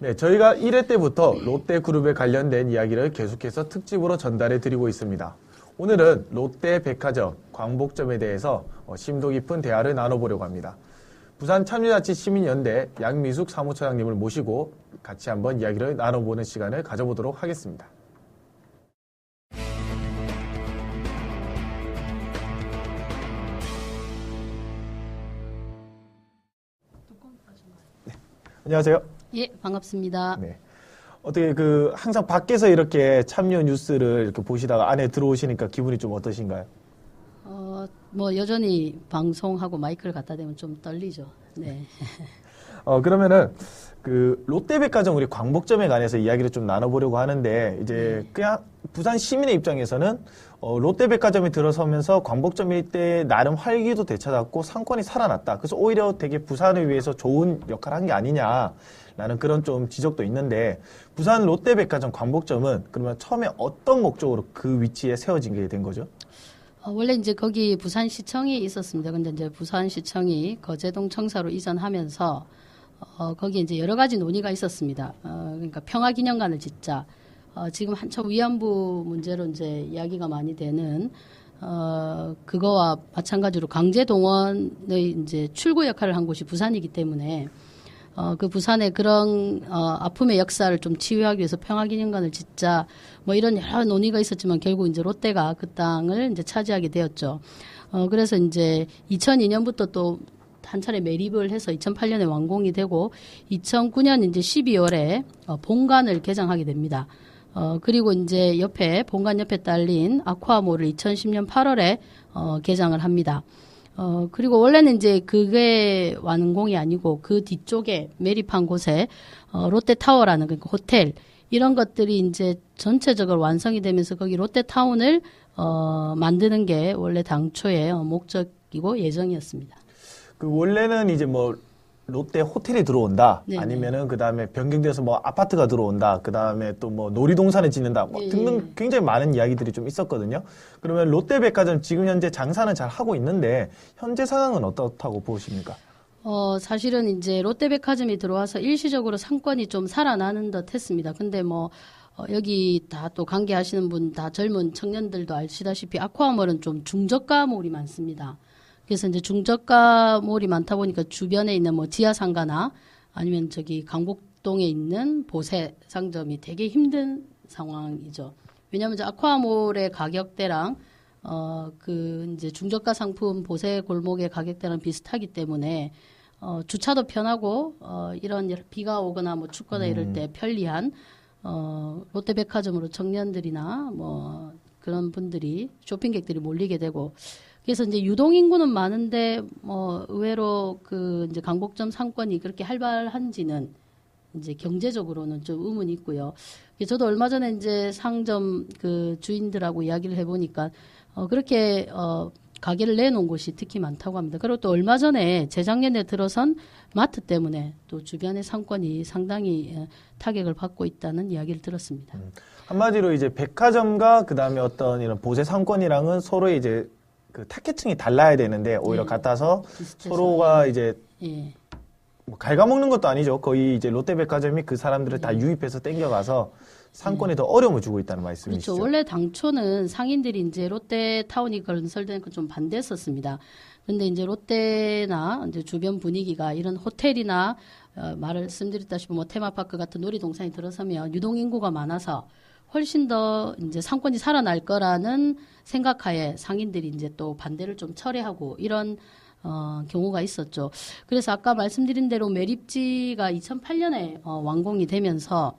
네, 저희가 1회 때부터 롯데그룹에 관련된 이야기를 계속해서 특집으로 전달해 드리고 있습니다. 오늘은 롯데백화점, 광복점에 대해서 심도 깊은 대화를 나눠보려고 합니다. 부산참여자치시민연대 양미숙 사무처장님을 모시고 같이 한번 이야기를 나눠보는 시간을 가져보도록 하겠습니다. 네, 안녕하세요. 예, 반갑습니다. 네. 어떻게 항상 밖에서 이렇게 참여 뉴스를 이렇게 보시다가 안에 들어오시니까 기분이 좀 어떠신가요? 여전히 방송하고 마이크를 갖다 대면 좀 떨리죠. 네. 그러면은 롯데백화점 우리 광복점에 관해서 이야기를 좀 나눠보려고 하는데 이제 그냥 부산 시민의 입장에서는 롯데백화점에 들어서면서 광복점 일대 나름 활기도 되찾았고 상권이 살아났다. 그래서 오히려 되게 부산을 위해서 좋은 역할을 한 게 아니냐라는 그런 좀 지적도 있는데 부산 롯데백화점 광복점은 그러면 처음에 어떤 목적으로 그 위치에 세워진 게 된 거죠? 원래 이제 거기 부산시청이 있었습니다. 근데 이제 부산시청이 거제동 청사로 이전하면서 거기 이제 여러 가지 논의가 있었습니다. 그러니까 평화기념관을 짓자. 지금 한참 위안부 문제로 이제 이야기가 많이 되는 그거와 마찬가지로 강제동원의 이제 출구 역할을 한 곳이 부산이기 때문에 그 부산의 그런 아픔의 역사를 좀 치유하기 위해서 평화기념관을 짓자 뭐 이런 여러 논의가 있었지만 결국 이제 롯데가 그 땅을 이제 차지하게 되었죠. 그래서 이제 2002년부터 또 한 차례 매립을 해서 2008년에 완공이 되고 2009년 이제 12월에 본관을 개장하게 됩니다. 그리고 이제 본관 옆에 딸린 아쿠아몰을 2010년 8월에 개장을 합니다. 그리고 원래는 이제 그게 완공이 아니고 그 뒤쪽에 매립한 곳에 롯데타워라는 그러니까 호텔 이런 것들이 이제 전체적으로 완성이 되면서 거기 롯데타운을 만드는 게 원래 당초의 목적이고 예정이었습니다. 원래는 이제 롯데 호텔이 들어온다. 네네. 아니면은 그 다음에 변경돼서 아파트가 들어온다. 그 다음에 또 놀이동산을 짓는다. 등등 굉장히 많은 이야기들이 좀 있었거든요. 그러면 롯데백화점 지금 현재 장사는 잘 하고 있는데 현재 상황은 어떻다고 보십니까? 사실은 이제 롯데백화점이 들어와서 일시적으로 상권이 좀 살아나는 듯 했습니다. 근데 여기 다 또 관계하시는 분 다 젊은 청년들도 아시다시피 아쿠아몰은 좀 중저가몰이 많습니다. 그래서 이제 중저가몰이 많다 보니까 주변에 있는 지하상가나 아니면 강북동에 있는 보세 상점이 되게 힘든 상황이죠. 왜냐하면 이제 아쿠아몰의 가격대랑 이제 중저가 상품 보세 골목의 가격대랑 비슷하기 때문에 주차도 편하고 이런 비가 오거나 춥거나 이럴 때 편리한 롯데백화점으로 청년들이나 그런 분들이 쇼핑객들이 몰리게 되고 그래서 이제 유동 인구는 많은데 의외로 이제 광복점 상권이 그렇게 활발한지는 이제 경제적으로는 좀 의문이 있고요. 저도 얼마 전에 이제 상점 주인들하고 이야기를 해보니까 그렇게 가게를 내놓은 곳이 특히 많다고 합니다. 그리고 또 얼마 전에 재작년에 들어선 마트 때문에 또 주변의 상권이 상당히 타격을 받고 있다는 이야기를 들었습니다. 한마디로 이제 백화점과 그 다음에 어떤 이런 보세 상권이랑은 서로 이제 타겟층이 달라야 되는데 오히려 같아서 비슷해서, 서로가 이제 갉아먹는 것도 아니죠. 거의 이제 롯데백화점이 그 사람들을 다 유입해서 땡겨가서 상권에 더 어려움을 주고 있다는 말씀이시죠. 그렇죠. 원래 당초는 상인들이 이제 롯데타운이 건설된 거 좀 반대했었습니다. 근데 이제 롯데나 이제 주변 분위기가 이런 호텔이나 말씀드렸다시피 테마파크 같은 놀이동산이 들어서면 유동인구가 많아서 훨씬 더 이제 상권이 살아날 거라는 생각하에 상인들이 이제 또 반대를 좀 철회하고 이런 경우가 있었죠. 그래서 아까 말씀드린 대로 매립지가 2008년에 완공이 되면서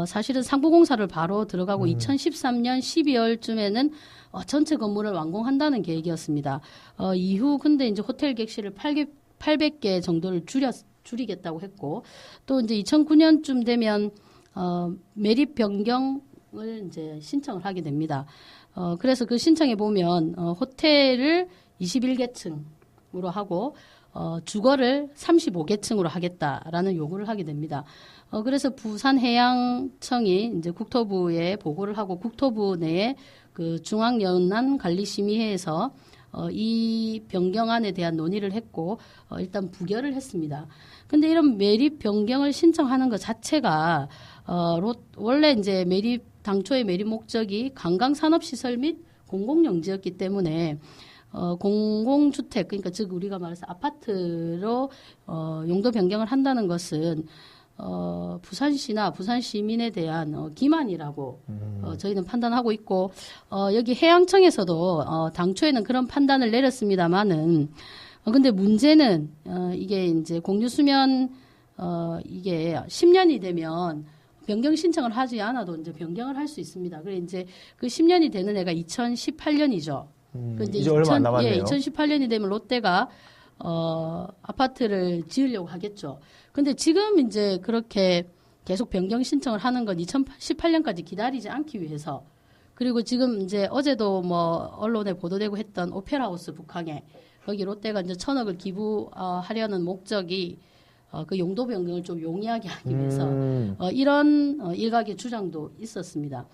사실은 상부공사를 바로 들어가고 2013년 12월쯤에는 전체 건물을 완공한다는 계획이었습니다. 이후 근데 이제 호텔 객실을 800개 정도를 줄이겠다고 했고 또 이제 2009년쯤 되면 매립 변경을 이제 신청을 하게 됩니다. 그래서 그 신청에 보면 호텔을 21개층으로 하고 주거를 35개층으로 하겠다라는 요구를 하게 됩니다. 그래서 부산해양청이 이제 국토부에 보고를 하고 국토부 내에 그 중앙연안관리심의회에서 이 변경안에 대한 논의를 했고 일단 부결을 했습니다. 근데 이런 매립 변경을 신청하는 것 자체가 원래 이제 당초의 매립 목적이 관광산업시설 및 공공용지였기 때문에 공공주택, 그러니까 즉 우리가 말해서 아파트로 용도 변경을 한다는 것은 부산시나 부산시민에 대한 기만이라고 저희는 판단하고 있고 여기 해양청에서도 당초에는 그런 판단을 내렸습니다만은 근데 문제는 이게 이제 공유수면 이게 10년이 되면 변경 신청을 하지 않아도 이제 변경을 할 수 있습니다. 그래 이제 그 10년이 되는 애가 2018년이죠. 이제 얼마 안 남았네요. 예, 2018년이 되면 롯데가 아파트를 지으려고 하겠죠. 근데 지금 이제 그렇게 계속 변경 신청을 하는 건 2018년까지 기다리지 않기 위해서 그리고 지금 이제 어제도 뭐 언론에 보도되고 했던 오페라하우스 북항에 거기 롯데가 이제 1,000억을 기부하려는 목적이 그 용도 변경을 좀 용이하게 하기 위해서 이런 일각의 주장도 있었습니다.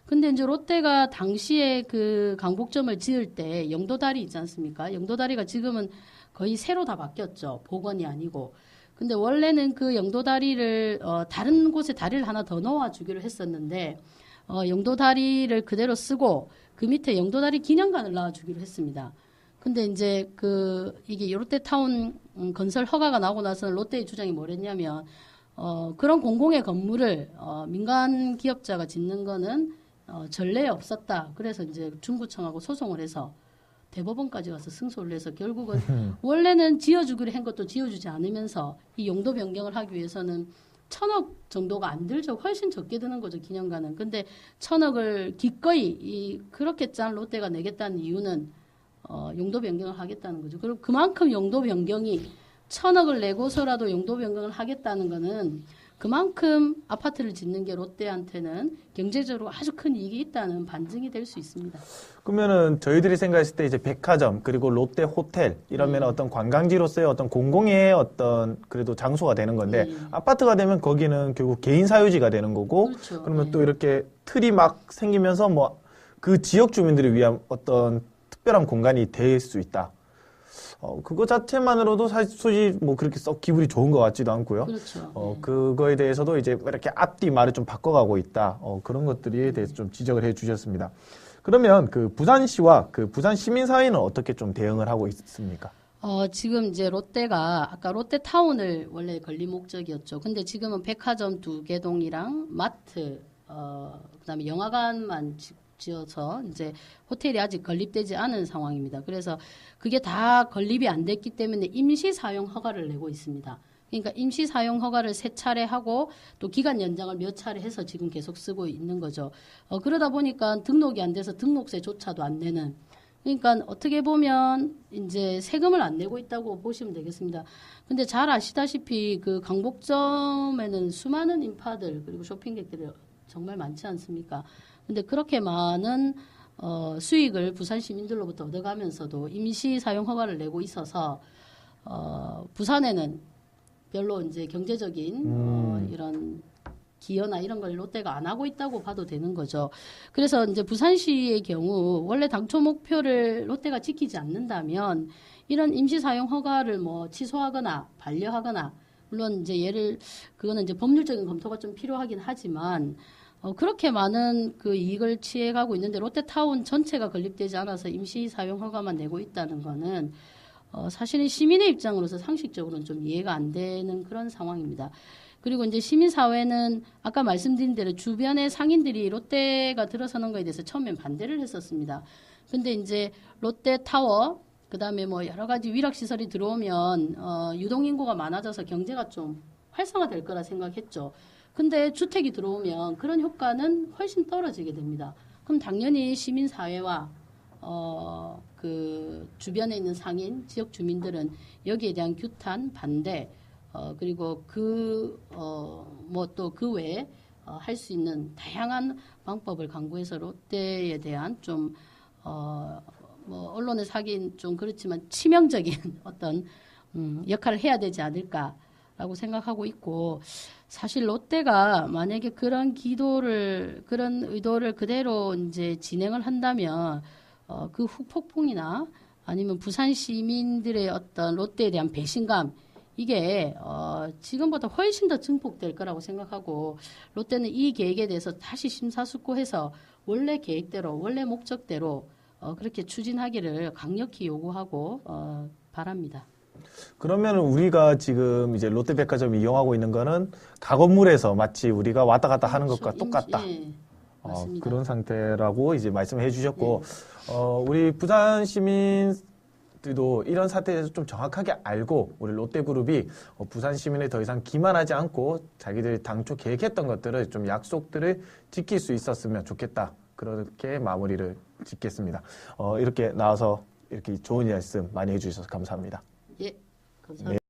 근데 이제 롯데가 당시에 그 강북점을 지을 때 영도다리 있지 않습니까? 영도다리가 지금은 거의 새로 다 바뀌었죠. 복원이 아니고. 근데 원래는 그 영도다리를 다른 곳에 다리를 하나 더 넣어 주기로 했었는데 영도다리를 그대로 쓰고 그 밑에 영도다리 기념관을 놔 주기로 했습니다. 근데 이제 이게 롯데타운 건설 허가가 나오고 나서는 롯데의 주장이 뭐랬냐면 그런 공공의 건물을 민간 기업자가 짓는 거는 전례에 없었다. 그래서 이제 중구청하고 소송을 해서 대법원까지 가서 승소를 해서 결국은 원래는 지어주기로 한 것도 지어주지 않으면서 이 용도 변경을 하기 위해서는 1,000억 정도가 안 들죠. 훨씬 적게 드는 거죠, 기념관은. 근데 1,000억을 기꺼이 그렇게 짠 롯데가 내겠다는 이유는 용도 변경을 하겠다는 거죠. 그리고 그만큼 용도 변경이 1,000억을 내고서라도 용도 변경을 하겠다는 거는 그만큼 아파트를 짓는 게 롯데한테는 경제적으로 아주 큰 이익이 있다는 반증이 될 수 있습니다. 그러면은 저희들이 생각했을 때 이제 백화점 그리고 롯데 호텔 이러면 어떤 관광지로서의 어떤 공공의 어떤 그래도 장소가 되는 건데 아파트가 되면 거기는 결국 개인 사유지가 되는 거고 그렇죠. 그러면 또 이렇게 틀이 막 생기면서 뭐 그 지역 주민들을 위한 어떤 특별한 공간이 될 수 있다. 그거 자체만으로도 사실 뭐 그렇게 썩 기분이 좋은 것 같지도 않고요. 그렇죠. 그거에 대해서도 이제 이렇게 앞뒤 말을 좀 바꿔가고 있다. 그런 것들에 대해서 좀 지적을 해 주셨습니다. 그러면 그 부산시와 그 부산 시민사회는 어떻게 좀 대응을 하고 있습니까? 지금 이제 롯데가 아까 롯데타운을 원래 건립 목적이었죠. 근데 지금은 백화점 2개 동이랑 마트, 그다음에 영화관만 지어서 이제 호텔이 아직 건립되지 않은 상황입니다. 그래서 그게 다 건립이 안 됐기 때문에 임시 사용 허가를 내고 있습니다. 그러니까 임시 사용 허가를 3차례 하고 또 기간 연장을 몇 차례 해서 지금 계속 쓰고 있는 거죠. 그러다 보니까 등록이 안 돼서 등록세조차도 안 내는. 그러니까 어떻게 보면 이제 세금을 안 내고 있다고 보시면 되겠습니다. 근데 잘 아시다시피 그 강북점에는 수많은 인파들 그리고 쇼핑객들이 정말 많지 않습니까? 근데 그렇게 많은 수익을 부산 시민들로부터 얻어가면서도 임시 사용 허가를 내고 있어서 부산에는 별로 이제 경제적인 이런 기여나 이런 걸 롯데가 안 하고 있다고 봐도 되는 거죠. 그래서 이제 부산시의 경우 원래 당초 목표를 롯데가 지키지 않는다면 이런 임시 사용 허가를 뭐 취소하거나 반려하거나 물론 이제 그거는 이제 법률적인 검토가 좀 필요하긴 하지만 그렇게 많은 그 이익을 취해가고 있는데 롯데타운 전체가 건립되지 않아서 임시 사용 허가만 내고 있다는 거는 사실은 시민의 입장으로서 상식적으로는 좀 이해가 안 되는 그런 상황입니다. 그리고 이제 시민사회는 아까 말씀드린 대로 주변의 상인들이 롯데가 들어서는 거에 대해서 처음엔 반대를 했었습니다. 근데 이제 롯데타워, 그 다음에 뭐 여러 가지 위락시설이 들어오면 유동인구가 많아져서 경제가 좀 활성화될 거라 생각했죠. 근데 주택이 들어오면 그런 효과는 훨씬 떨어지게 됩니다. 그럼 당연히 시민사회와 그 주변에 있는 상인, 지역 주민들은 여기에 대한 규탄, 반대, 그리고 뭐 또 그 외에 할 수 있는 다양한 방법을 강구해서 롯데에 대한 좀 뭐 언론에서 하긴 좀 그렇지만 치명적인 어떤 역할을 해야 되지 않을까라고 생각하고 있고 사실 롯데가 만약에 그런 의도를 그대로 이제 진행을 한다면 그 후폭풍이나 아니면 부산 시민들의 어떤 롯데에 대한 배신감 이게 지금보다 훨씬 더 증폭될 거라고 생각하고 롯데는 이 계획에 대해서 다시 심사숙고해서 원래 계획대로 원래 목적대로 그렇게 추진하기를 강력히 요구하고 바랍니다. 그러면 우리가 지금 이제 롯데백화점 이용하고 있는 거는 가건물에서 마치 우리가 왔다 갔다 하는 것과 똑같다. 예, 맞습니다. 그런 상태라고 이제 말씀해 주셨고, 우리 부산 시민들도 이런 사태에 대해서 좀 정확하게 알고, 우리 롯데그룹이 부산 시민을 더 이상 기만하지 않고 자기들이 당초 계획했던 것들을 좀 약속들을 지킬 수 있었으면 좋겠다. 그렇게 마무리를 짓겠습니다. 이렇게 나와서 이렇게 좋은 말씀 많이 해주셔서 감사합니다. 예, 감사합니다.